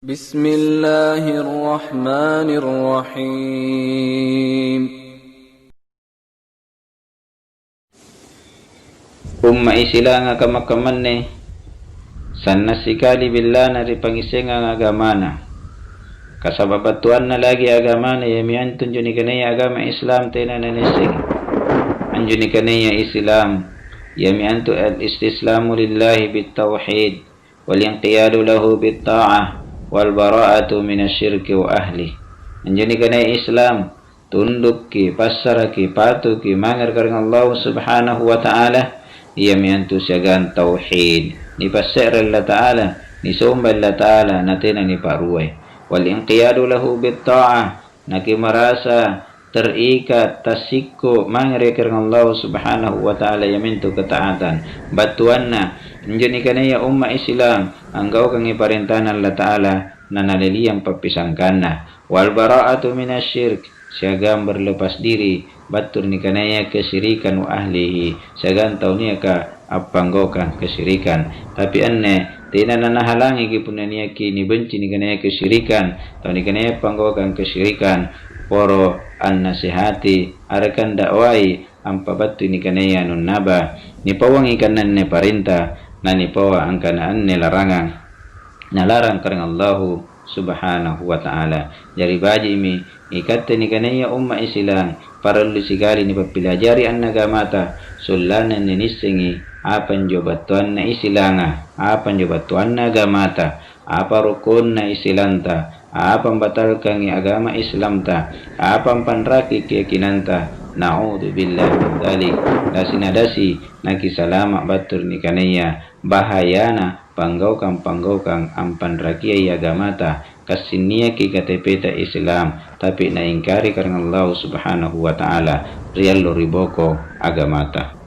Bismillahirrahmanirrahim. Umma isila nga kamakamanne sanna sikali billah na ripangisenga nga agamana kasababatuan na lagi agamana yamian tunjuni kanaya agama Islam tena nanising anjuni kanaya Islam yamian tu al-istislamu lillahi bitawhid wal inqiyadu lahu bitta'ah wal bara'atu minasyirki wa ahli. Anjuni kanaya Islam tunduk ki pasar ki patuh ki mangar kareng Allah subhanahu wa ta'ala ia miantu siagan tauhid ni pasir Allah ta'ala ni sombal Allah ta'ala natin ni paruay wal inqiyadu lahu bitta'ah naki marasa terikat tasikko mangre kareng Allah subhanahu wa ta'ala yamintu ketaatan batuanna njeni kanaya umma Islam anggau kang iparintahan Allah ta'ala nanaliliyang papisangkanna wal bara'atu minasyirk siagam berlepas diri batur ni kanaya kesyirikan wa ahlihi siagan tau niya ka apanggokan kesyirikan tapi anne tina nanahalangi kipuna niya ki ni benci ni kanaya kesyirikan tau ni kanaya panggokan kesyirikan poro an nasihati arakan dakwai ampabatu ni kanaya nun naba ni pawangi kanan ne parintah na ni pawa ang kanaan ne larangan nalarang kareng Allahu subhanahu wa ta'ala jari baji mi ikatte ni kanaya umma Islam parallu sigari ni papilajari an nagamata sullanan ni nisingi apan jobatuan na isilanga apan jobatuan na agamata apa rukun na isilanta apan batalkan ni agama Islam ta apan panraki keyakinanta na'udzu billahi min dzalik dasinadasi nakisalama batur ni kanaya bahayana panggaukan ampan rakia agamata kasinia ki katepeta Islam tapi na ingkari karena Allah subhanahu wa ta'ala riyallo riboko agamata.